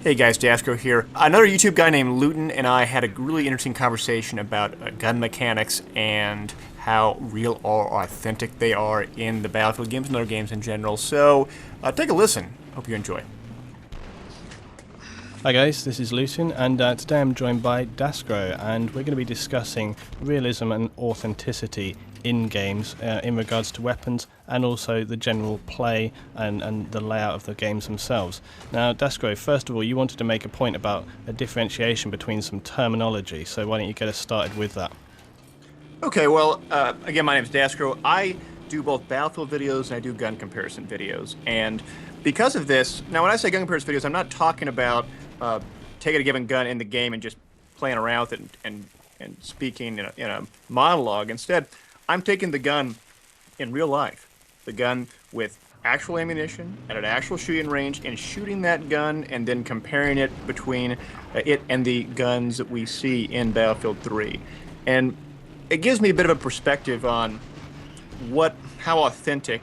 Hey guys, daskro here. Another YouTube guy named Luetin and I had a really interesting conversation about gun mechanics and how real or authentic they are in the Battlefield games and other games in general. So take a listen. Hope you enjoy. Hi guys, this is Luetin, and today I'm joined by daskro, and we're going to be discussing realism and authenticity in games in regards to weapons and also the general play and the layout of the games themselves. Now daskro, first of all, you wanted to make a point about a differentiation between some terminology, so why don't you get us started with that? Okay, well, again, my name is daskro. I do both Battlefield videos and I do gun comparison videos, and because of this, now when I say gun comparison videos, I'm not talking about taking a given gun in the game and just playing around with it and speaking in a monologue. Instead, I'm taking the gun in real life, the gun with actual ammunition at an actual shooting range, and shooting that gun and then comparing it between it and the guns that we see in Battlefield 3. And it gives me a bit of a perspective on how authentic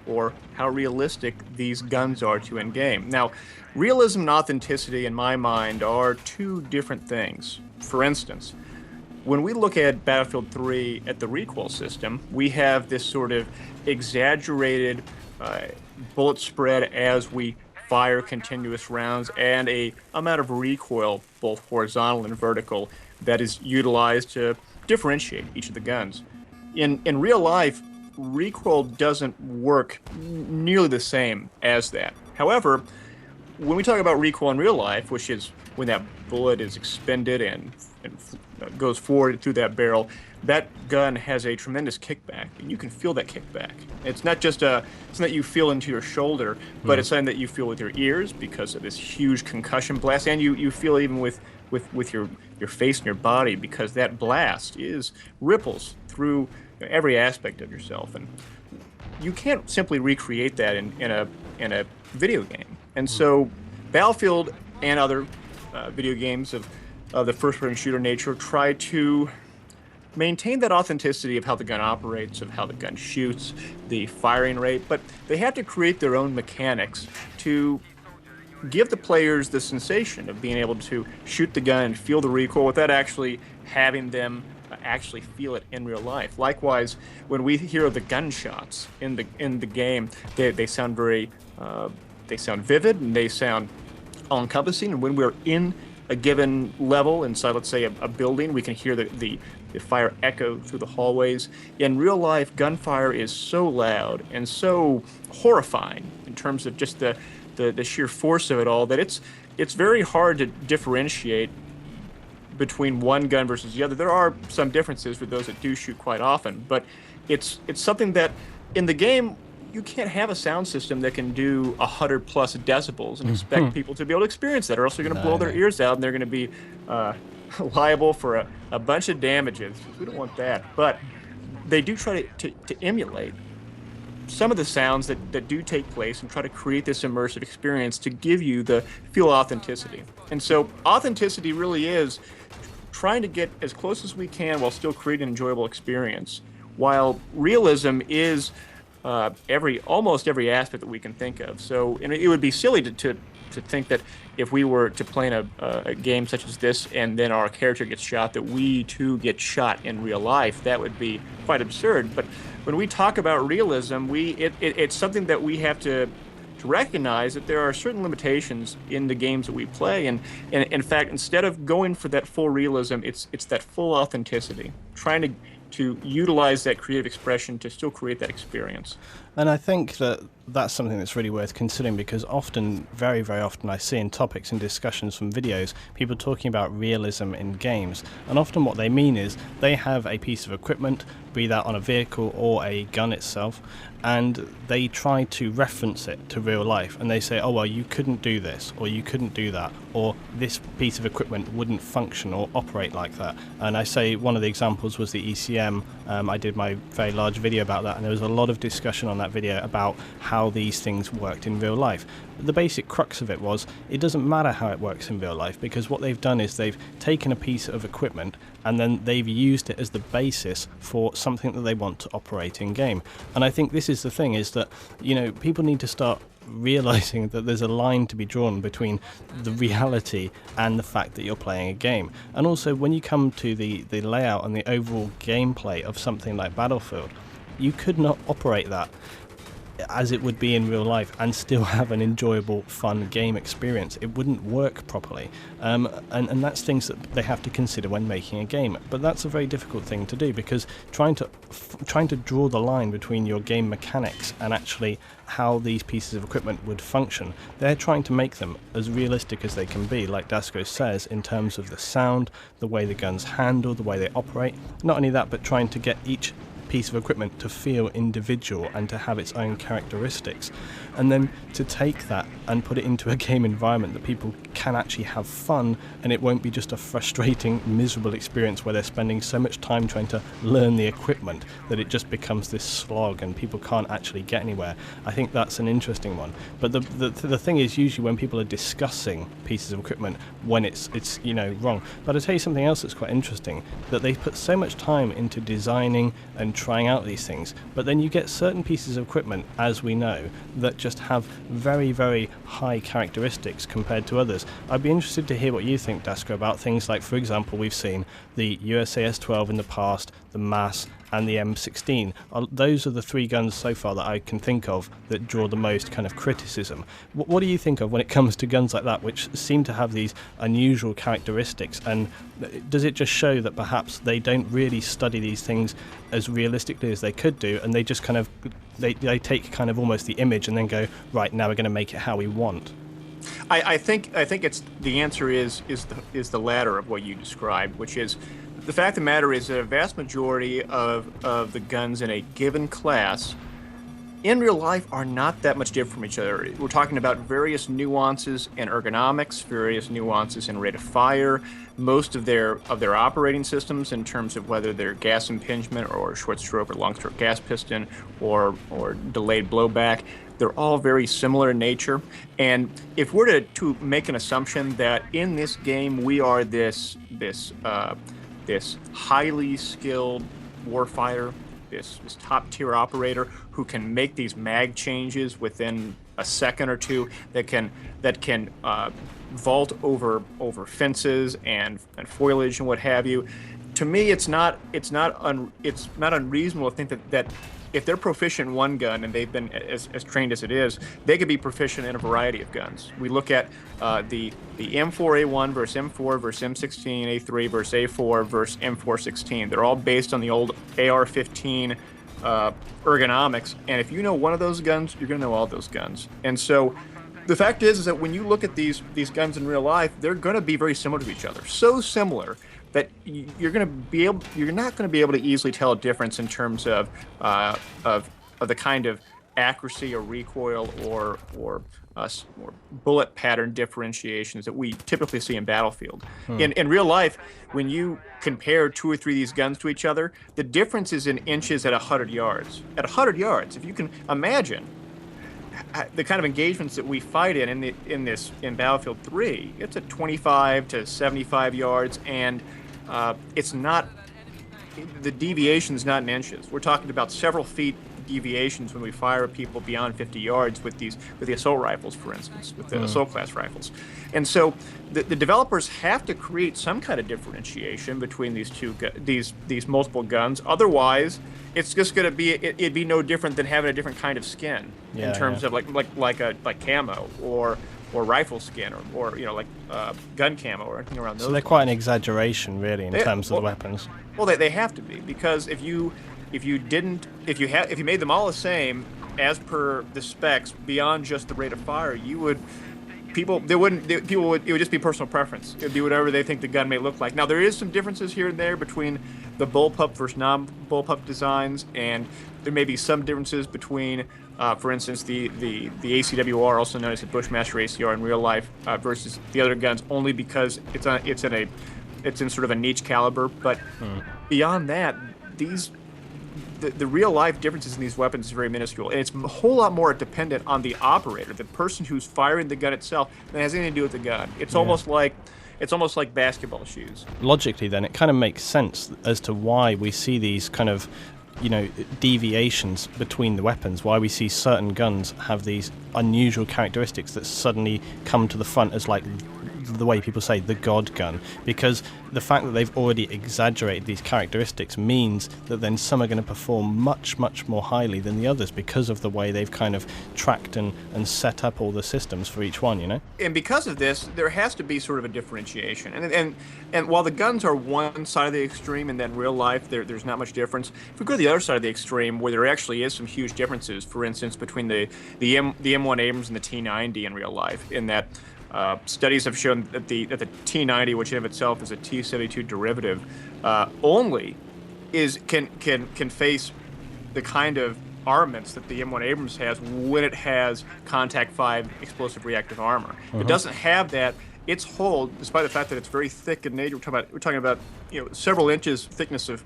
or how realistic these guns are to in-game. Now, realism and authenticity, in my mind, are two different things. For instance, when we look at Battlefield 3 at the recoil system, we have this sort of exaggerated bullet spread as we fire continuous rounds and a amount of recoil, both horizontal and vertical, that is utilized to differentiate each of the guns. In real life, recoil doesn't work nearly the same as that. However, when we talk about recoil in real life, which is when that bullet is expended and goes forward through that barrel, that gun has a tremendous kickback, and you can feel that kickback. It's not just something that you feel into your shoulder, but it's something that you feel with your ears because of this huge concussion blast, and you feel even with your face and your body, because that blast ripples through every aspect of yourself, and you can't simply recreate that in a video game. And so Battlefield and other video games of the first-person shooter nature try to maintain that authenticity of how the gun operates, of how the gun shoots, the firing rate, but they have to create their own mechanics to give the players the sensation of being able to shoot the gun and feel the recoil without actually having them actually feel it in real life. Likewise, when we hear the gunshots in the game, they sound very they sound vivid and they sound all-encompassing. And when we're in a given level inside, let's say, a building, we can hear the fire echo through the hallways. In real life, gunfire is so loud and so horrifying in terms of just the sheer force of it all that it's very hard to differentiate between one gun versus the other. There are some differences for those that do shoot quite often, but it's something that in the game you can't have a sound system that can do 100+ decibels and expect people to be able to experience that, or else they're going to blow their ears out and they're going to be liable for a bunch of damages. We don't want that. But they do try to emulate some of the sounds that do take place and try to create this immersive experience to give you the feel authenticity. And so authenticity really is trying to get as close as we can while still creating an enjoyable experience, while realism is almost every aspect that we can think of. So, and it would be silly to think that if we were to play in a game such as this and then our character gets shot, that we too get shot in real life. That would be quite absurd. But when we talk about realism, it's something that we have to recognize that there are certain limitations in the games that we play, and in fact, instead of going for that full realism, it's that full authenticity, trying to utilize that creative expression to still create that experience. And I think that that's something that's really worth considering, because often, very, very often, I see in topics and discussions from videos, people talking about realism in games. And often what they mean is they have a piece of equipment, be that on a vehicle or a gun itself, and they try to reference it to real life. And they say, oh, well, you couldn't do this, or you couldn't do that, or this piece of equipment wouldn't function or operate like that. And I say one of the examples was the ECM. I did my very large video about that, and there was a lot of discussion on that video about how these things worked in real life. The basic crux of it was, it doesn't matter how it works in real life, because what they've done is they've taken a piece of equipment and then they've used it as the basis for something that they want to operate in game. And I think this is the thing, is that, you know, people need to start realizing that there's a line to be drawn between the reality and the fact that you're playing a game. And also, when you come to the layout and the overall gameplay of something like Battlefield, you could not operate that as it would be in real life and still have an enjoyable, fun game experience. It wouldn't work properly, and that's things that they have to consider when making a game. But that's a very difficult thing to do, because trying to draw the line between your game mechanics and actually how these pieces of equipment would function, they're trying to make them as realistic as they can be, like daskro says, in terms of the sound, the way the guns handle, the way they operate. Not only that, but trying to get each piece of equipment to feel individual and to have its own characteristics, and then to take that and put it into a game environment that people can actually have fun, and it won't be just a frustrating, miserable experience where they're spending so much time trying to learn the equipment that it just becomes this slog and people can't actually get anywhere. I think that's an interesting one. But the thing is, usually when people are discussing pieces of equipment, when it's wrong. But I'll tell you something else that's quite interesting, that they put so much time into designing and trying out these things, but then you get certain pieces of equipment, as we know, that just have very, very high characteristics compared to others. I'd be interested to hear what you think, daskro, about things like, for example, we've seen the USAS-12 in the past, the MAS, and the M16. Those are the three guns so far that I can think of that draw the most kind of criticism. What do you think of when it comes to guns like that, which seem to have these unusual characteristics? And does it just show that perhaps they don't really study these things as realistically as they could do, and they just kind of they take kind of almost the image and then go, right, now we're going to make it how we want? I think it's the answer is the latter of what you described, which is the fact of the matter is that a vast majority of the guns in a given class in real life are not that much different from each other. We're talking about various nuances in ergonomics, various nuances in rate of fire, most of their operating systems in terms of whether they're gas impingement or short stroke or long stroke gas piston or delayed blowback. They're all very similar in nature. And if we're to make an assumption that in this game we are this highly skilled warfighter, this top tier operator who can make these mag changes within a second or two, that can vault over fences and foliage and what have you. To me, it's not unreasonable to think that if they're proficient in one gun and they've been as trained as it is, they could be proficient in a variety of guns. We look at the M4A1 versus M4 versus M16A3 versus A4 versus M416. They're all based on the old AR-15 ergonomics, and if you know one of those guns, you're going to know all those guns. And so the fact is that when you look at these guns in real life, they're going to be very similar to each other. So similar that you're not going to be able to easily tell a difference in terms of the kind of accuracy or recoil or bullet pattern differentiations that we typically see in Battlefield. In real life, when you compare two or three of these guns to each other, the difference is in inches at 100 yards. At 100 yards, if you can imagine the kind of engagements that we fight in Battlefield 3, it's at 25 to 75 yards, and it's not, the deviation's not in inches. We're talking about several feet deviations when we fire at people beyond 50 yards with the assault rifles, for instance, with the assault class rifles. And so the developers have to create some kind of differentiation between these multiple guns. Otherwise, it's just going to be it'd be no different than having a different kind of skin in terms of like camo or rifle skin or gun camo or anything around those. So they're quite an exaggeration, really, in terms of the weapons. Well, they have to be, because if you made them all the same as per the specs beyond just the rate of fire, it would just be personal preference. It would be whatever they think the gun may look like. Now, there is some differences here and there between the bullpup versus non-bullpup designs, and there may be some differences between, for instance, the ACWR, also known as the Bushmaster ACR in real life, versus the other guns, only because it's in sort of a niche caliber. But beyond that, the real life differences in these weapons is very minuscule, and it's a whole lot more dependent on the operator, the person who's firing the gun itself, than it has anything to do with the gun. It's almost like basketball shoes. Logically, then, it kind of makes sense as to why we see these kind of deviations between the weapons, why we see certain guns have these unusual characteristics that suddenly come to the front as, like, the way people say, the god gun, because the fact that they've already exaggerated these characteristics means that then some are going to perform much, much more highly than the others because of the way they've kind of tracked and set up all the systems for each one, And because of this, there has to be sort of a differentiation. And while the guns are one side of the extreme, and then in real life there's not much difference, if we go to the other side of the extreme, where there actually is some huge differences, for instance, between the M1 Abrams and the T90 in real life, in that studies have shown that the T90, which in of itself is a T72 derivative, only can face the kind of armaments that the M1 Abrams has when it has Contact 5 explosive reactive armor. If it doesn't have that, its hull, despite the fact that it's very thick in nature, we're talking about several inches thickness of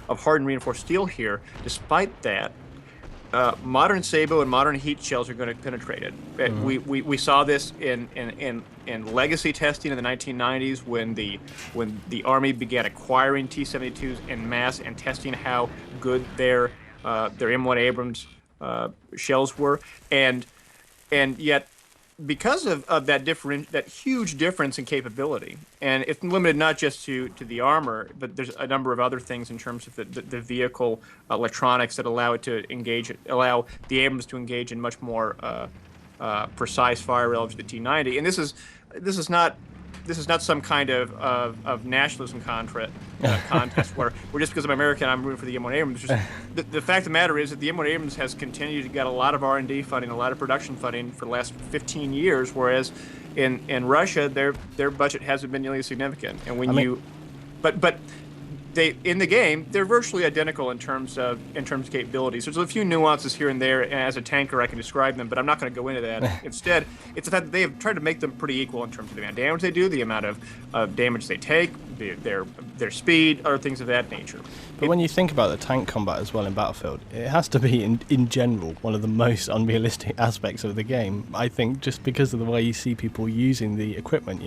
hardened reinforced steel here. Despite that, modern Sabo and modern heat shells are going to penetrate it. We saw this in legacy testing in the 1990s when the Army began acquiring T-72s en masse and testing how good their M1 Abrams shells were, and yet, because of that huge difference in capability, and it's limited not just to the armor, but there's a number of other things in terms of the vehicle electronics that allow the Abrams to engage in much more precise fire relative to the T90. And this is not some kind of nationalism contest where just because I'm American I'm rooting for the M1 Abrams. Just the fact of the matter is that the M1 Abrams has continued to get a lot of R&D funding, a lot of production funding for the last 15 years, whereas in Russia their budget hasn't been nearly as significant. And but they in the game they're virtually identical in terms of capabilities. There's a few nuances here and there, and as a tanker I can describe them, but I'm not going to go into that. Instead, it's the fact that they have tried to make them pretty equal in terms of the amount of damage they do, the amount of damage they take, their speed, other things of that nature. But when you think about the tank combat as well in Battlefield, it has to be, in general, one of the most unrealistic aspects of the game, I think, just because of the way you see people using the equipment,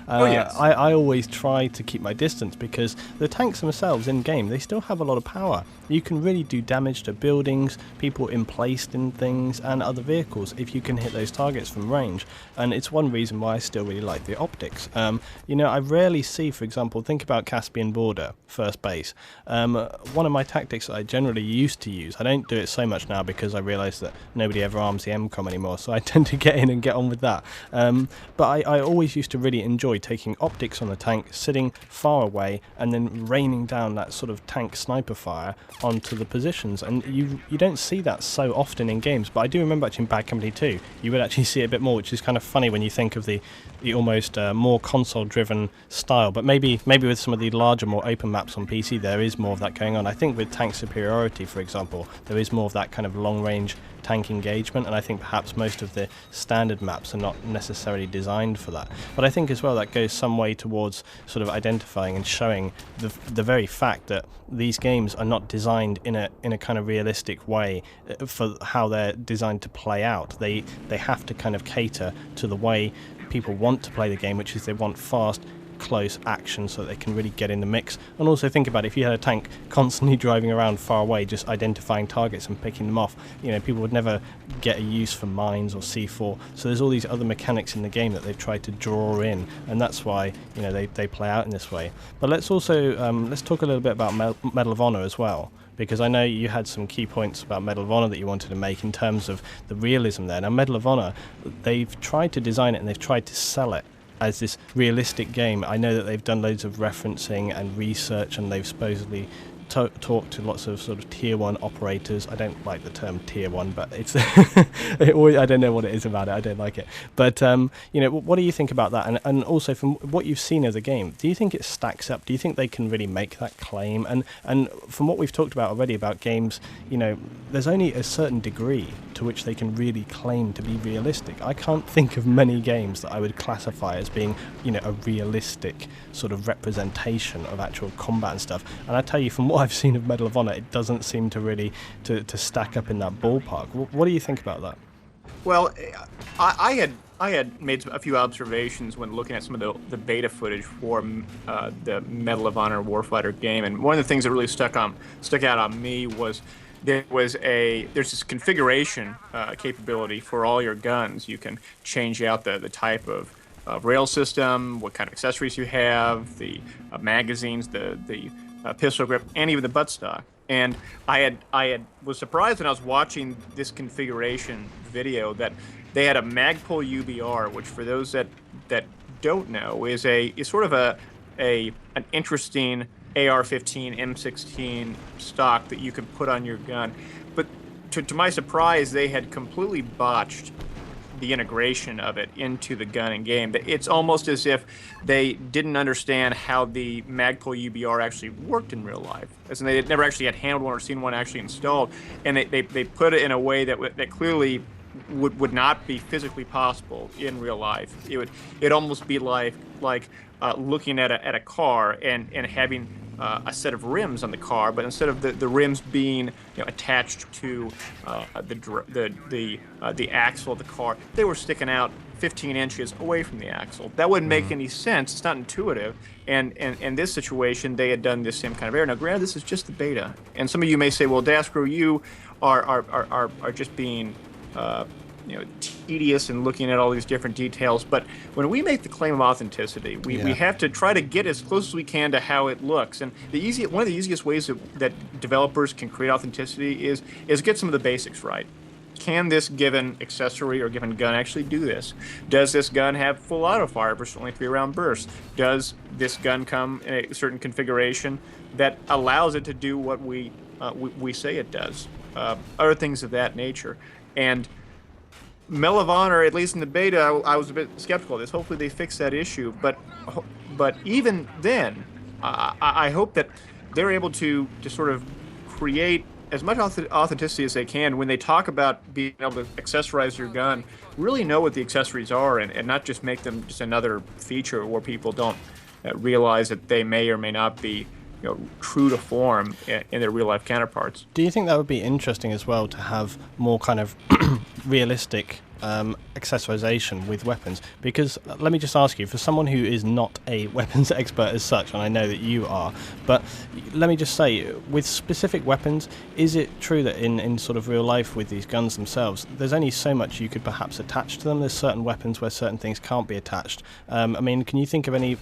Oh, yes. I always try to keep my distance because the tanks themselves in-game, they still have a lot of power. You can really do damage to buildings, people emplaced in things, and other vehicles if you can hit those targets from range. And it's one reason why I still really like the optics. I rarely see, for example, think about Caspian Border, first base. One of my tactics that I generally used to use, I don't do it so much now because I realise that nobody ever arms the MCOM anymore, so I tend to get in and get on with that. But I always used to really enjoy taking optics on the tank, sitting far away, and then raining down that sort of tank sniper fire onto the positions. And you don't see that so often in games, but I do remember actually in Bad Company 2, you would actually see it a bit more, which is kind of funny when you think of the almost more console-driven style. But maybe with some of the larger, more open maps on PC, there is more of that going on. I think with Tank Superiority, for example, there is more of that kind of long-range tank engagement, and I think perhaps most of the standard maps are not necessarily designed for that. But I think as well that goes some way towards sort of identifying and showing the very fact that these games are not designed in a kind of realistic way for how they're designed to play out. They have to kind of cater to the way people want to play the game, which is they want fast, close action so that they can really get in the mix. And also think about it, if you had a tank constantly driving around far away just identifying targets and picking them off, people would never get a use for mines or C4. So there's all these other mechanics in the game that they've tried to draw in, and that's why they play out in this way. But let's also let's talk a little bit about Medal of Honor as well, because I know you had some key points about Medal of Honor that you wanted to make in terms of the realism there. Now, Medal of Honor, they've tried to design it and they've tried to sell it as this realistic game. I know that they've done loads of referencing and research, and they've supposedly talked to lots of sort of tier 1 operators. I don't like the term tier 1, but it's I don't know what it is about it. I don't like it. But what do you think about that? And also from what you've seen of the game, do you think it stacks up? Do you think they can really make that claim? And from what we've talked about already about games, there's only a certain degree to which they can really claim to be realistic. I can't think of many games that I would classify as being a realistic sort of representation of actual combat and stuff. And I tell you, from what I've seen of Medal of Honor, it doesn't seem to really to stack up in that ballpark. What do you think about that? Well, I had I had made a few observations when looking at some of the beta footage for the Medal of Honor Warfighter game, and one of the things that really stuck out on me was there's this configuration capability for all your guns. You can change out the type of rail system, what kind of accessories you have, the magazines, the pistol grip, and even the buttstock. And I was surprised when I was watching this configuration video that they had a Magpul UBR, which for those that don't know is sort of an interesting AR-15 M16 stock that you can put on your gun. But to my surprise, they had completely botched the integration of it into the gun and game. It's almost as if they didn't understand how the Magpul UBR actually worked in real life, as in they had never actually had handled one or seen one actually installed, and they put it in a way that clearly would not be physically possible in real life. It'd almost be like looking at a car and having a set of rims on the car, but instead of the rims being attached to the axle of the car, they were sticking out 15 inches away from the axle. That wouldn't make any sense. It's not intuitive. And in this situation, they had done this same kind of error. Now, granted, this is just the beta, and some of you may say, "Well, daskro, you are just being tedious and looking at all these different details." But when we make the claim of authenticity, we have to try to get as close as we can to how it looks. And one of the easiest ways that developers can create authenticity is get some of the basics right. Can this given accessory or given gun actually do this? Does this gun have full auto fire versus only 3-round bursts? Does this gun come in a certain configuration that allows it to do what we say it does? Other things of that nature. And Medal of Honor, at least in the beta, I was a bit skeptical of this. Hopefully they fix that issue. But even then, I hope that they're able to sort of create as much authenticity as they can when they talk about being able to accessorize your gun, really know what the accessories are and not just make them just another feature where people don't realize that they may or may not be true to form in their real life counterparts. Do you think that would be interesting as well to have more kind of realistic accessorization with weapons? Because let me just ask you, for someone who is not a weapons expert as such, and I know that you are, but let me just say, with specific weapons, is it true that in sort of real life with these guns themselves, there's only so much you could perhaps attach to them? There's certain weapons where certain things can't be attached. I mean, can you think of any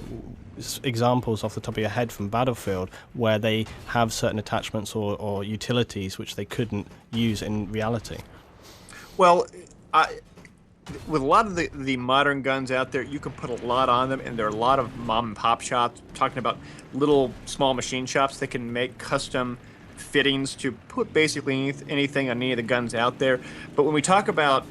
examples off the top of your head from Battlefield where they have certain attachments or utilities which they couldn't use in reality? Well, with a lot of the modern guns out there, you can put a lot on them, and there are a lot of mom and pop shops, talking about little small machine shops that can make custom fittings to put basically anything on any of the guns out there. But when we talk about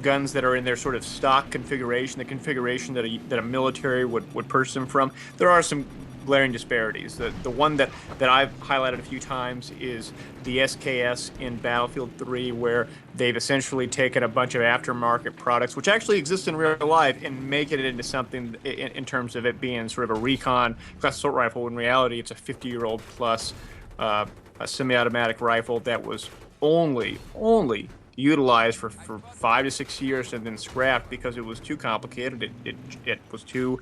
guns that are in their sort of stock configuration, the configuration that a military would purchase them from, there are some glaring disparities. The one that I've highlighted a few times is the SKS in Battlefield 3, where they've essentially taken a bunch of aftermarket products, which actually exist in real life, and make it into something in terms of it being sort of a recon class assault rifle. In reality, it's a 50-year-old plus a semi-automatic rifle that was only utilized for 5 to 6 years and then scrapped because it was too complicated. It was too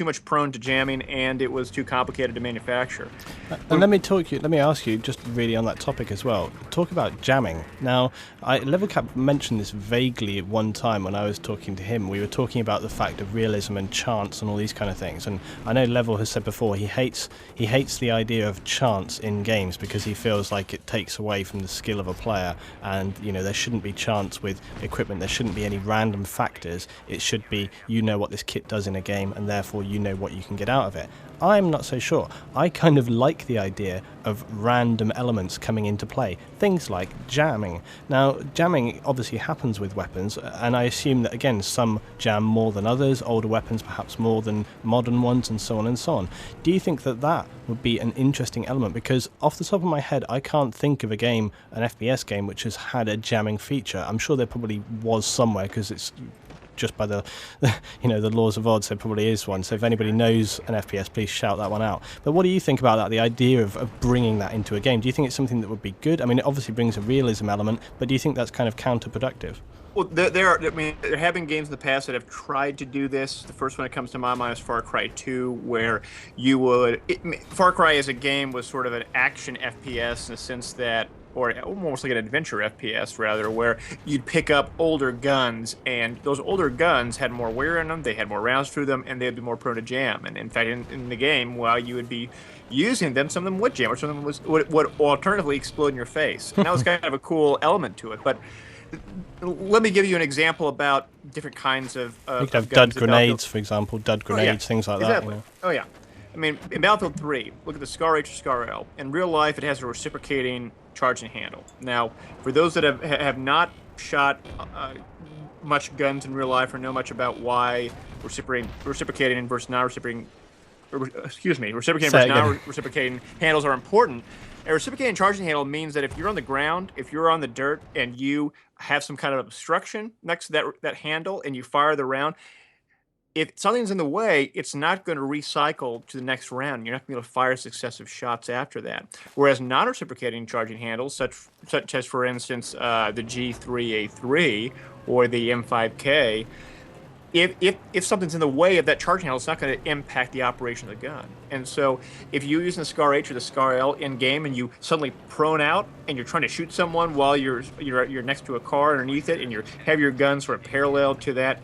much prone to jamming, and it was too complicated to manufacture. And let me ask you, just really on that topic as well, talk about jamming. Now, Levelcap mentioned this vaguely at one time when I was talking to him. We were talking about the fact of realism and chance and all these kind of things. And I know Level has said before he hates the idea of chance in games because he feels like it takes away from the skill of a player, and there shouldn't be chance with equipment. There shouldn't be any random factors. It should be what this kit does in a game, and therefore you know what you can get out of it. I'm not so sure. I kind of like the idea of random elements coming into play. Things like jamming. Now, jamming obviously happens with weapons, and I assume that, again, some jam more than others, older weapons perhaps more than modern ones, and so on and so on. Do you think that would be an interesting element? Because off the top of my head, I can't think of a game, an FPS game, which has had a jamming feature. I'm sure there probably was somewhere, because it's just by the laws of odds, there probably is one. So if anybody knows an FPS, please shout that one out. But what do you think about that, the idea of bringing that into a game? Do you think it's something that would be good? I mean, it obviously brings a realism element, but do you think that's kind of counterproductive? Well, there are. I mean, there have been games in the past that have tried to do this. The first one that comes to my mind is Far Cry 2, where you would. Far Cry as a game was sort of an action FPS in the sense that, or almost like an adventure FPS rather, where you'd pick up older guns, and those older guns had more wear in them, they had more rounds through them, and they'd be more prone to jam. And in fact, in the game, while you would be using them, some of them would jam, or some of them would alternatively explode in your face. And that was kind of a cool element to it, but. Let me give you an example about different kinds You could of have dud guns in Battlefield. grenades, for example, dud Oh yeah, grenades, things like that. exactly. Oh yeah. I mean, in Battlefield 3, look at the Scar H or Scar L. In real life, it has a reciprocating charging handle. Now, for those that have not shot much guns in real life or know much about why reciprocating versus non-reciprocating, reciprocating Say versus it again. non-reciprocating handles are important. A reciprocating charging handle means that if you're on the ground, if you're on the dirt, and you have some kind of obstruction next to that handle, and you fire the round, if something's in the way, it's not going to recycle to the next round. You're not going to be able to fire successive shots after that. Whereas non-reciprocating charging handles, such as, for instance, the G3A3 or the M5K, if something's in the way of that charging handle, it's not going to impact the operation of the gun. And so, if you're using the Scar H or the Scar L in game, and you suddenly prone out and you're trying to shoot someone while you're next to a car underneath it, and you have your gun sort of parallel to that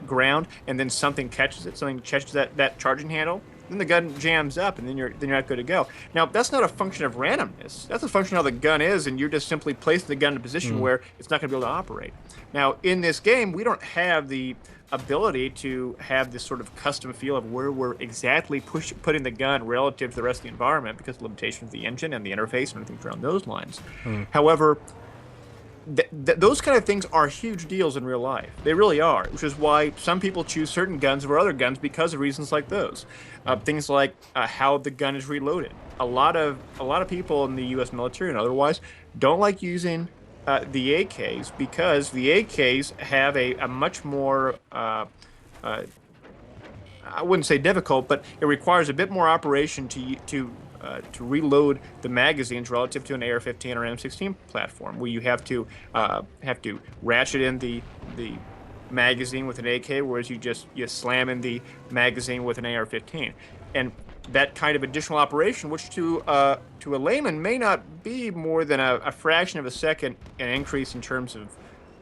ground, and then something catches that charging handle, then the gun jams up, and then you're not good to go. Now, that's not a function of randomness. That's a function of how the gun is, and you're just simply placing the gun in a position where it's not going to be able to operate. Now, in this game, we don't have the ability to have this sort of custom feel of where we're exactly putting the gun relative to the rest of the environment because of the limitations of the engine and the interface and things around those lines. However, those kind of things are huge deals in real life. They really are, which is why some people choose certain guns over other guns because of reasons like those. Things like how the gun is reloaded. A lot of people in the U.S. military and otherwise don't like using the AKs because the AKs have a much more I wouldn't say difficult, but it requires a bit more operation to reload the magazines relative to an AR-15 or M16 platform, where you have to ratchet in the magazine with an AK, whereas you slam in the magazine with an AR-15, and that kind of additional operation, which to a layman may not be more than a fraction of a second an increase in terms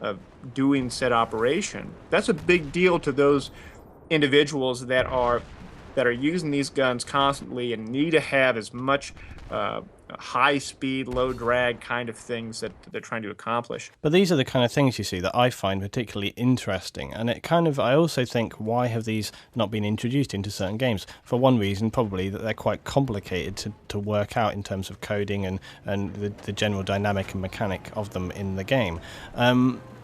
of doing said operation. That's a big deal to those individuals that are using these guns constantly and need to have as much high speed, low drag kind of things that they're trying to accomplish. But these are the kind of things, you see, that I find particularly interesting. And I also think, why have these not been introduced into certain games? For one reason, probably, that they're quite complicated to work out in terms of coding and the general dynamic and mechanic of them in the game.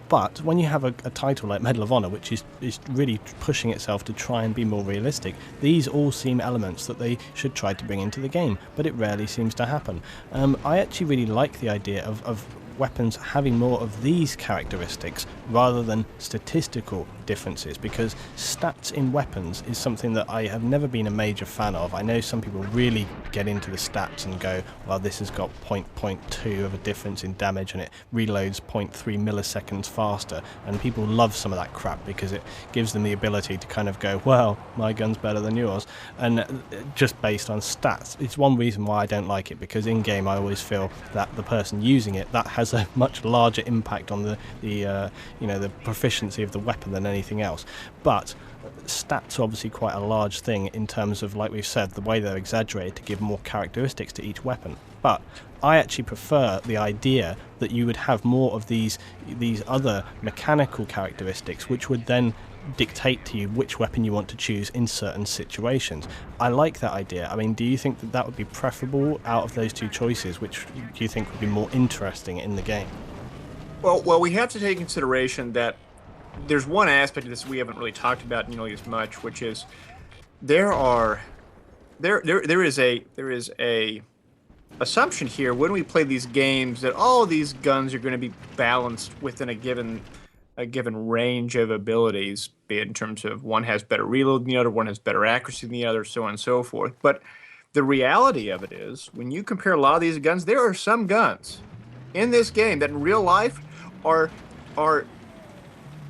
But when you have a title like Medal of Honor, which is really pushing itself to try and be more realistic, these all seem elements that they should try to bring into the game, but it rarely seems to happen. I actually really like the idea of weapons having more of these characteristics rather than statistical differences, because stats in weapons is something that I have never been a major fan of. I know some people really get into the stats and go, well, this has got 0.2 of a difference in damage and it reloads 0.3 milliseconds faster, and people love some of that crap because it gives them the ability to kind of go, well, my gun's better than yours, and just based on stats. It's one reason why I don't like it, because in game I always feel that the person using it, that has a much larger impact on the proficiency of the weapon than anything else. But stats are obviously quite a large thing in terms of, like we've said, the way they're exaggerated to give more characteristics to each weapon. But I actually prefer the idea that you would have more of these other mechanical characteristics, which would then dictate to you which weapon you want to choose in certain situations. I like that idea. I mean, do you think that would be preferable out of those two choices? Which do you think would be more interesting in the game? Well, we have to take consideration that there's one aspect of this we haven't really talked about nearly as much, which is there is a assumption here when we play these games that all of these guns are going to be balanced within a given range of abilities, be it in terms of one has better reload than the other, one has better accuracy than the other, so on and so forth. But the reality of it is, when you compare a lot of these guns, there are some guns in this game that in real life are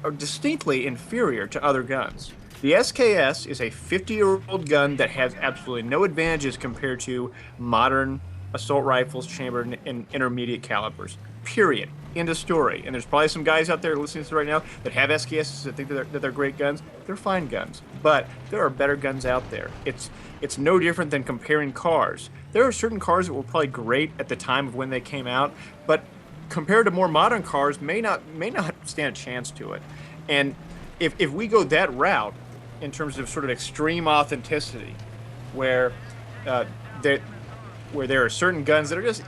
are distinctly inferior to other guns. The SKS is a 50-year-old gun that has absolutely no advantages compared to modern assault rifles chambered in intermediate calibers. Period. End of story. And there's probably some guys out there listening to this right now that have SKSs that think that they're great guns. They're fine guns, but there are better guns out there. It's no different than comparing cars. There are certain cars that were probably great at the time of when they came out, but compared to more modern cars, may not stand a chance to it. And if we go that route in terms of sort of extreme authenticity, where there are certain guns that are just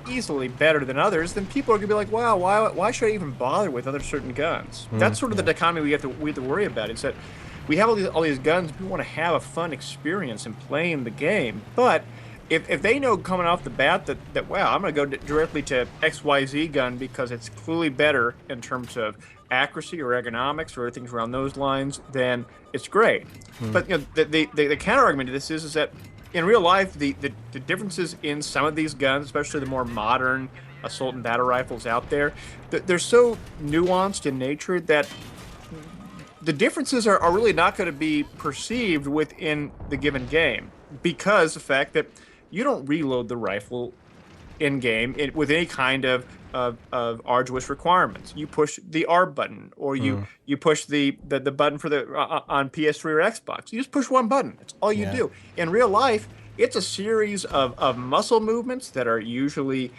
easily better than others, then people are gonna be like, wow, why should I even bother with other certain guns? That's sort of the dichotomy we have to worry about. Is that we have all these guns, we want to have a fun experience in playing the game, but if they know coming off the bat that wow, I'm going to go directly to XYZ gun because it's clearly better in terms of accuracy or ergonomics or things around those lines, then it's great. But the counter argument to this is that in real life, the differences in some of these guns, especially the more modern assault and battle rifles out there, they're so nuanced in nature that the differences are really not going to be perceived within the given game, because the fact that you don't reload the rifle in game with any kind of arduous requirements. You push the R button, or you push the button for the on PS3 or Xbox. You just push one button. That's all you do. In real life, it's a series of muscle movements that are usually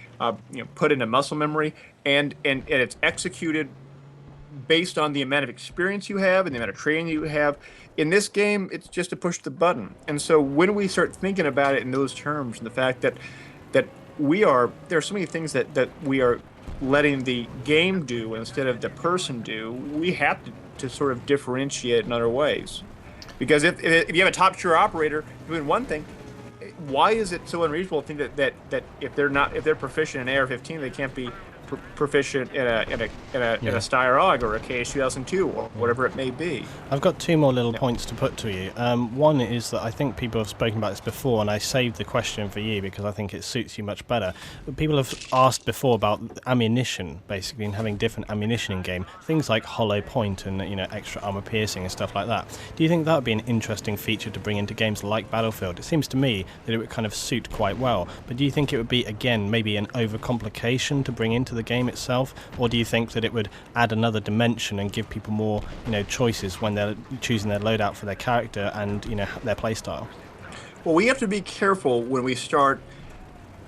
put into muscle memory, and it's executed based on the amount of experience you have and the amount of training you have. In this game, it's just to push the button. And so when we start thinking about it in those terms, and the fact that there are so many things that we are letting the game do instead of the person do, we have to sort of differentiate in other ways. Because if you have a top tier operator doing one thing, why is it so unreasonable to think that if they're proficient in AR-15, they can't be proficient in a Steyr-AUG or a KS-2002 or whatever it may be? I've got two more little points to put to you. One is that I think people have spoken about this before, and I saved the question for you because I think it suits you much better. People have asked before about ammunition, basically, and having different ammunition in game, things like hollow point and extra armor piercing and stuff like that. Do you think that would be an interesting feature to bring into games like Battlefield? It seems to me that it would kind of suit quite well, but do you think it would be, again, maybe an overcomplication to bring into the game itself, or do you think that it would add another dimension and give people more choices when they're choosing their loadout for their character and their playstyle? Well, we have to be careful when we start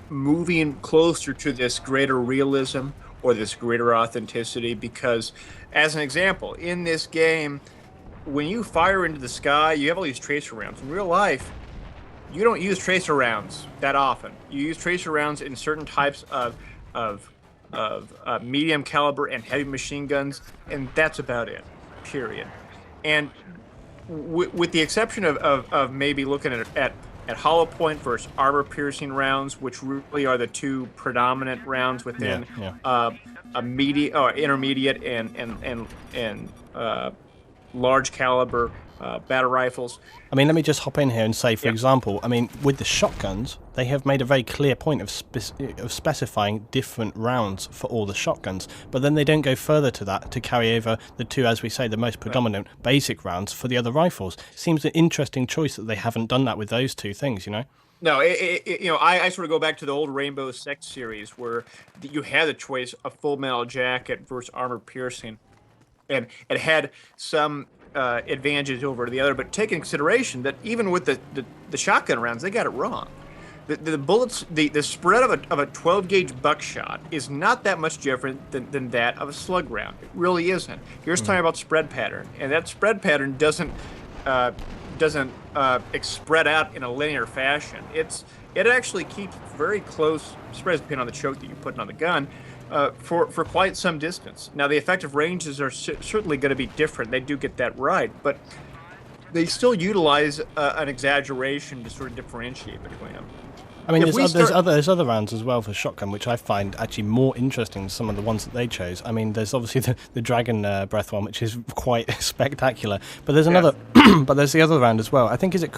moving closer to this greater realism or this greater authenticity, because as an example, in this game, when you fire into the sky, you have all these tracer rounds. In real life, you don't use tracer rounds that often. You use tracer rounds in certain types of medium caliber and heavy machine guns, and that's about it, period. And with the exception of maybe looking at hollow point versus armor piercing rounds, which really are the two predominant rounds within a intermediate and large caliber battle rifles. I mean, let me just hop in here and say, for example, I mean, with the shotguns, they have made a very clear point of specifying different rounds for all the shotguns, but then they don't go further to that to carry over the two, as we say, the most predominant basic rounds for the other rifles. Seems an interesting choice that they haven't done that with those two things, No, I sort of go back to the old Rainbow Six series where you had a choice of full metal jacket versus armor piercing, and it had some advantages over the other, but take in consideration that even with the shotgun rounds, they got it wrong. The bullets, the spread of a 12 gauge buckshot is not that much different than that of a slug round. It really isn't. Here's talking about spread pattern, and that spread pattern doesn't spread out in a linear fashion. It actually keeps very close spreads, depending on the choke that you're putting on the gun, for quite some distance. Now, the effective ranges are certainly going to be different. They do get that right, but they still utilize an exaggeration to sort of differentiate between them. I mean, there's other rounds as well for shotgun, which I find actually more interesting than some of the ones that they chose. I mean, there's obviously the dragon breath one, which is quite spectacular. But there's another, but there's the other round as well. I think is it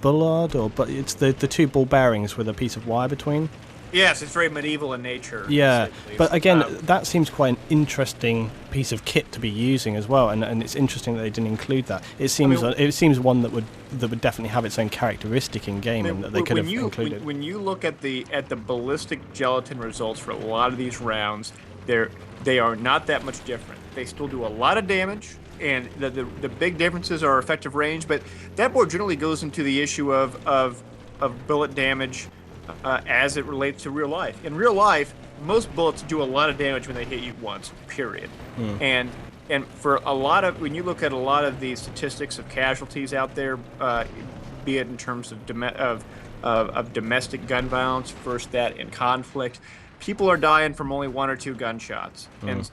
Bullard but it's the two ball bearings with a piece of wire between. Yes, it's very medieval in nature. Yeah, Basically. but again, that seems quite an interesting piece of kit to be using as well, and it's interesting that they didn't include that. It seems one that would definitely have its own characteristic in game, and that they could have included. When you look at the ballistic gelatin results for a lot of these rounds, they are not that much different. They still do a lot of damage, and the big differences are effective range, but that more generally goes into the issue of bullet damage. As it relates to real life. In real life, most bullets do a lot of damage when they hit you once, period. And for a lot of, when you look at a lot of the statistics of casualties out there, be it in terms of domestic gun violence versus that in conflict, people are dying from only 1 or 2 gunshots.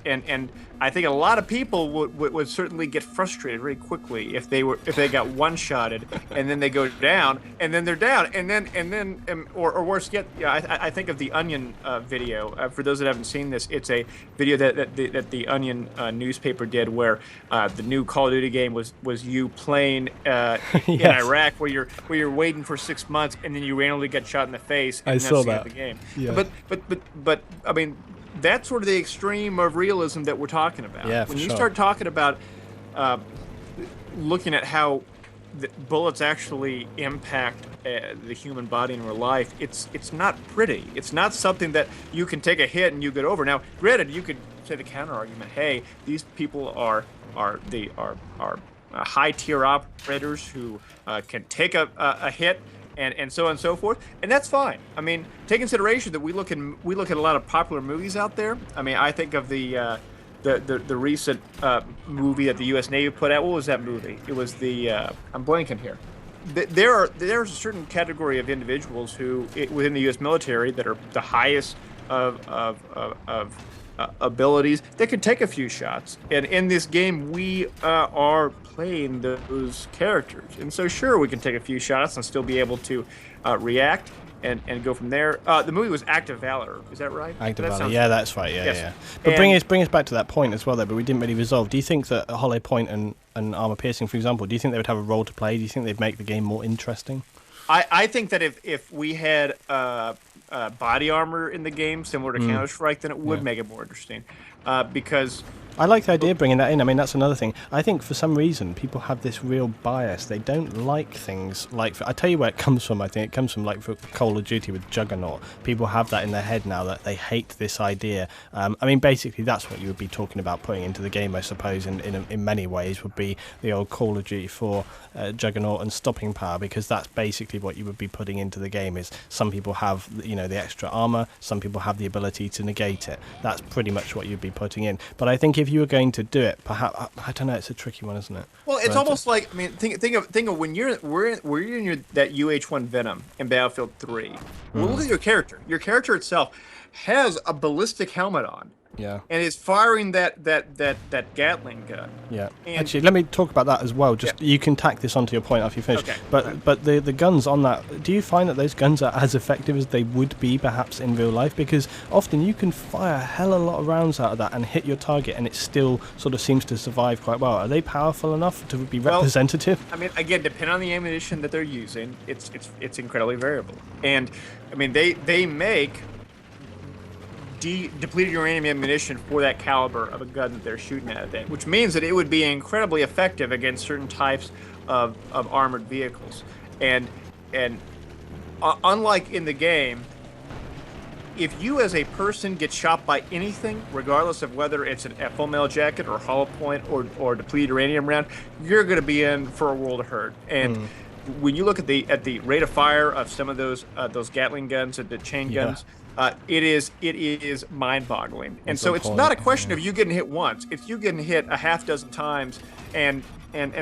And I think a lot of people would certainly get frustrated very quickly if they got one-shotted and then they go down and then they're down and then or worse yet, I think of the Onion video. For those that haven't seen this, it's a video that the Onion newspaper did where the new Call of Duty game was you playing in Iraq where you're waiting for 6 months and then you randomly get shot in the face and I that's saw the end that. of the game. Yeah. But I mean, that's sort of the extreme of realism that we're talking about. Yeah, when you sure. start talking about looking at how the bullets actually impact the human body in real life, it's not pretty. It's not something that you can take a hit and you get over. Now, granted, you could say the counter argument: hey, these people are high tier operators who can take a hit. And so on and so forth, and that's fine. I mean, take consideration that we look at a lot of popular movies out there. I mean, I think of the recent movie that the U.S. Navy put out. What was that movie? It was the I'm blanking here. There's a certain category of individuals who within the U.S. military that are the highest of abilities that can take a few shots. And in this game, we are playing those characters. And so, sure, we can take a few shots and still be able to react and go from there. The movie was Act of Valor. Is that right? Act of Valor. Yeah, that's right. Yeah, yes. yeah. But bring us back to that point as well, though. But we didn't really resolve. Do you think that Hollow Point and Armor Piercing, for example, do you think they would have a role to play? Do you think they'd make the game more interesting? I think that if we had body armor in the game, similar to Counter-Strike, then it would make it more interesting. Because I like the idea of bringing that in. I mean, that's another thing. I think for some reason people have this real bias. They don't like things like... I tell you where it comes from. I think it comes from like for Call of Duty with Juggernaut. People have that in their head now that they hate this idea. I mean, basically that's what you would be talking about putting into the game, I suppose, in many ways, would be the old Call of Duty 4 Juggernaut and stopping power, because that's basically what you would be putting into the game. Is some people have, you know, the extra armor, some people have the ability to negate it. That's pretty much what you'd be putting in. But I think if you were going to do it, perhaps, I don't know, it's a tricky one, isn't it? Well, it's almost like, I mean, think of when you're in that UH-1 Venom in Battlefield 3. Well, look at your character. Your character itself has a ballistic helmet on. Yeah. And is firing that Gatling gun. Yeah. And actually, let me talk about that as well. Just you can tack this onto your point after you finish. Okay. But the guns on that, do you find that those guns are as effective as they would be perhaps in real life? Because often you can fire a hell of a lot of rounds out of that and hit your target, and it still sort of seems to survive quite well. Are they powerful enough to be representative? I mean, again, depending on the ammunition that they're using, it's incredibly variable. And I mean, they make depleted uranium ammunition for that caliber of a gun that they're shooting at it, which means that it would be incredibly effective against certain types of armored vehicles. And unlike in the game, if you as a person get shot by anything, regardless of whether it's a full metal jacket or hollow point or depleted uranium round, you're going to be in for a world of hurt. And when you look at the rate of fire of some of those Gatling guns and the chain guns, it is mind-boggling. And so it's not a question of you getting hit once; it's you getting hit a half dozen times. And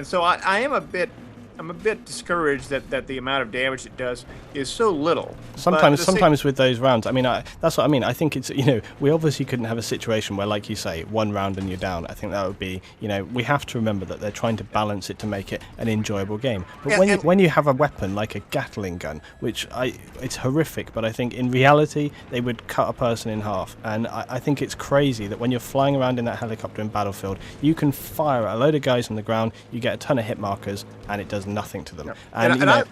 so I am a bit discouraged that the amount of damage it does is so little. Sometimes with those rounds, I mean, that's what I mean. I think it's, you know, we obviously couldn't have a situation where, like you say, one round and you're down. I think that would be, you know, we have to remember that they're trying to balance it to make it an enjoyable game. But when you have a weapon like a Gatling gun, which it's horrific, but I think in reality they would cut a person in half. And I think it's crazy that when you're flying around in that helicopter in Battlefield, you can fire a load of guys on the ground, you get a ton of hit markers, and it does nothing to them. No. And, you know,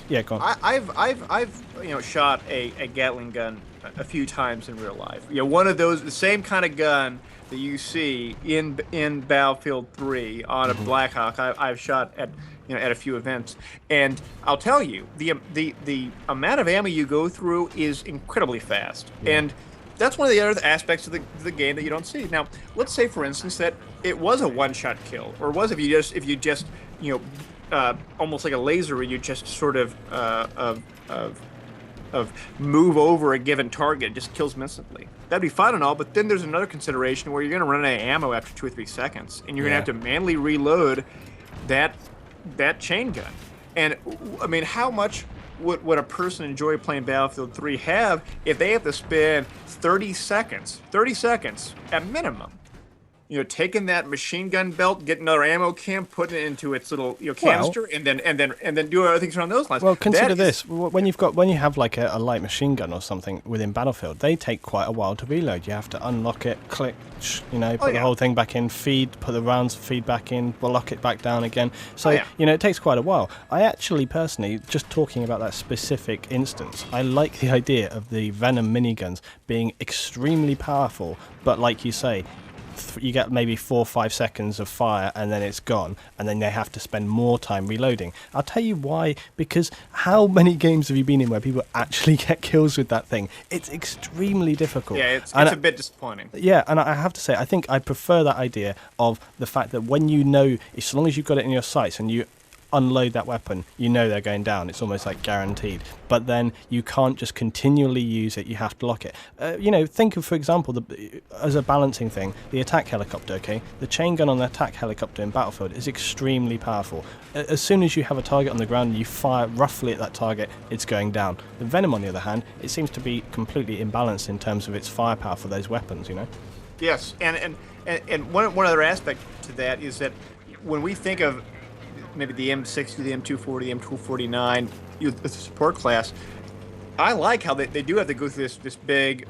yeah, go on. I've shot a Gatling gun a few times in real life. One of those, the same kind of gun that you see in Battlefield 3 on a Blackhawk. I've shot at a few events, and I'll tell you, the amount of ammo you go through is incredibly fast, and that's one of the other aspects of the game that you don't see. Now, let's say, for instance, that it was a one-shot kill, or was if you just almost like a laser, where you just sort of move over a given target, it just kills them instantly. That'd be fine and all, but then there's another consideration where you're going to run out of ammo after 2 or 3 seconds, and you're going to have to manually reload that chain gun. And I mean, how much would a person enjoy playing Battlefield 3 have if they have to spend 30 seconds at minimum, taking that machine gun belt, getting another ammo can, putting it into its little canister, and then do other things around those lines. Well, consider this: when you have like a light machine gun or something within Battlefield, they take quite a while to reload. You have to unlock it, click, put the whole thing back in, put the rounds, feed back in, lock it back down again. So it takes quite a while. I actually personally, just talking about that specific instance, I like the idea of the Venom miniguns being extremely powerful, but like you say, you get maybe 4 or 5 seconds of fire and then it's gone, and then they have to spend more time reloading. I'll tell you why, because how many games have you been in where people actually get kills with that thing? It's extremely difficult. Yeah, it's a bit disappointing. Yeah, and I have to say, I think I prefer that idea of the fact that when as long as you've got it in your sights and you unload that weapon, they're going down. It's almost like guaranteed. But then you can't just continually use it. You have to lock it. Think of, for example, as a balancing thing, the attack helicopter. Okay, the chain gun on the attack helicopter in Battlefield is extremely powerful. As soon as you have a target on the ground and you fire roughly at that target, it's going down. The Venom, on the other hand, it seems to be completely imbalanced in terms of its firepower for those weapons. Yes, and one other aspect to that is that when we think of maybe the M60, the M240, the M249, the support class, I like how they do have to go through this big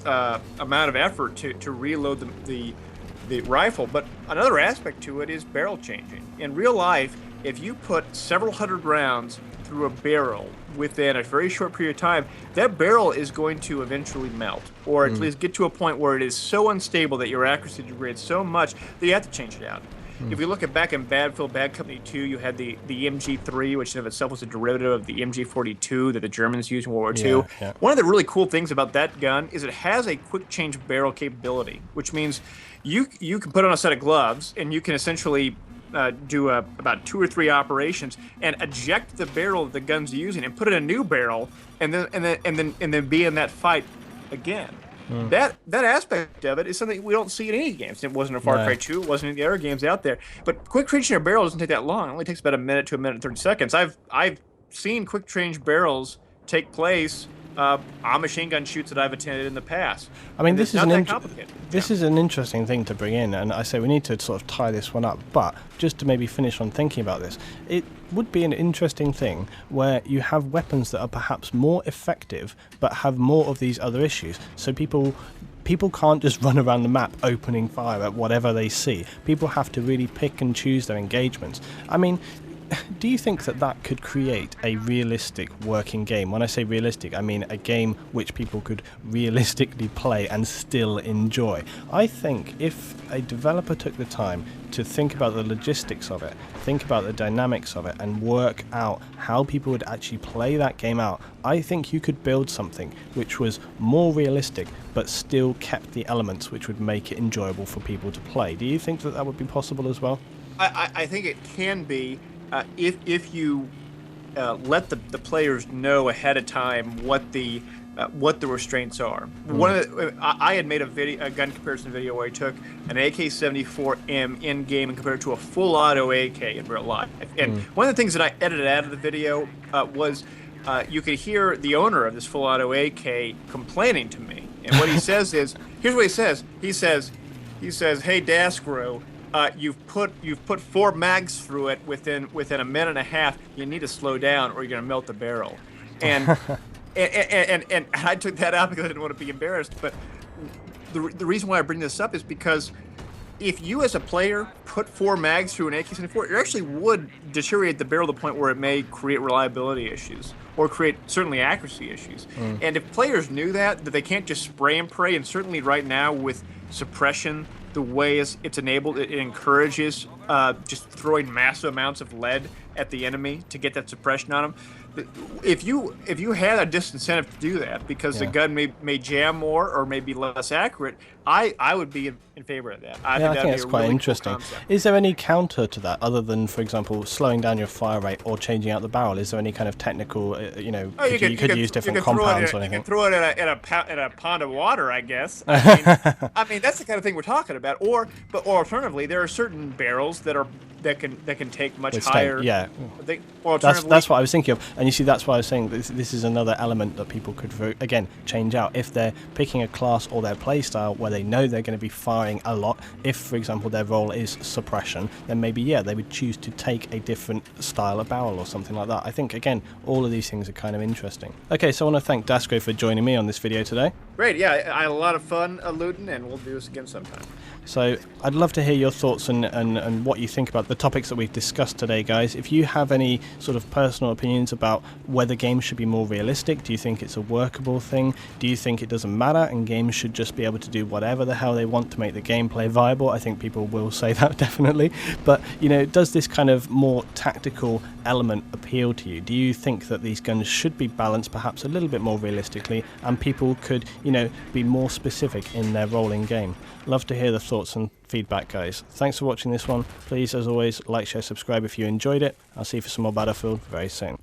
amount of effort to reload the rifle. But another aspect to it is barrel changing. In real life, if you put several hundred rounds through a barrel within a very short period of time, that barrel is going to eventually melt, or at least get to a point where it is so unstable that your accuracy degrades so much that you have to change it out. If we look at back in Battlefield Bad Company 2, you had the MG3, which in of itself was a derivative of the MG42 that the Germans used in World War II. Yeah. One of the really cool things about that gun is it has a quick change barrel capability, which means you can put on a set of gloves and you can essentially do about 2 or 3 operations and eject the barrel that the gun's using and put in a new barrel, and then be in that fight again. That aspect of it is something we don't see in any games. It wasn't in Far Cry 2, it wasn't in the other games out there. But quick changing a barrel doesn't take that long. It only takes about a minute to a minute and 30 seconds. I've seen quick change barrels take place on machine gun shoots that I've attended in the past. I mean, this is is an interesting thing to bring in, and I say we need to sort of tie this one up. But just to maybe finish on thinking about this, it would be an interesting thing where you have weapons that are perhaps more effective but have more of these other issues. So people can't just run around the map opening fire at whatever they see. People have to really pick and choose their engagements. I mean, do you think that could create a realistic working game? When I say realistic, I mean a game which people could realistically play and still enjoy. I think if a developer took the time to think about the logistics of it, think about the dynamics of it, and work out how people would actually play that game out, I think you could build something which was more realistic but still kept the elements which would make it enjoyable for people to play. Do you think that would be possible as well? I think it can be. If you let the players know ahead of time what the restraints are. I had made a gun comparison video where I took an AK-74M in game and compared it to a full auto AK in real life. And one of the things that I edited out of the video was you could hear the owner of this full auto AK complaining to me. And what he says is, here's what he says. He says, "Hey, daskro, you've put 4 mags through it within a minute and a half. You need to slow down, or you're gonna melt the barrel." And and I took that out because I didn't want to be embarrassed. But the reason why I bring this up is because if you as a player put 4 mags through an AK-74, it actually would deteriorate the barrel to the point where it may create reliability issues or create certainly accuracy issues. And if players knew that they can't just spray and pray, and certainly right now with suppression, the way it's enabled, it encourages just throwing massive amounts of lead at the enemy to get that suppression on them. If you had a disincentive to do that because the gun may jam more or may be less accurate, I would be in favor of that. I think that's quite really interesting. Cool. Is there any counter to that other than, for example, slowing down your fire rate or changing out the barrel? Is there any kind of technical, you could use different compounds or anything? You could throw it in a pond of water, I guess. I mean, that's the kind of thing we're talking about. But alternatively, there are certain barrels that can take much higher. Yeah. That's what I was thinking of. And you see, that's why I was saying this is another element that people could, again, change out. If they're picking a class or their play style where they know they're going to be firing a lot, if, for example, their role is suppression, then maybe, they would choose to take a different style of barrel or something like that. I think, again, all of these things are kind of interesting. Okay, so I want to thank daskro for joining me on this video today. Great, yeah, I had a lot of fun, Luetin, and we'll do this again sometime. So I'd love to hear your thoughts and what you think about the topics that we've discussed today, guys. If you have any sort of personal opinions about whether games should be more realistic, do you think it's a workable thing? Do you think it doesn't matter and games should just be able to do whatever the hell they want to make the gameplay viable? I think people will say that, definitely. But, does this kind of more tactical element appeal to you? Do you think that these guns should be balanced perhaps a little bit more realistically and people could, be more specific in their role in game? Love to hear the thoughts and feedback, guys. Thanks for watching this one. Please, as always, like, share, subscribe if you enjoyed it. I'll see you for some more Battlefield very soon.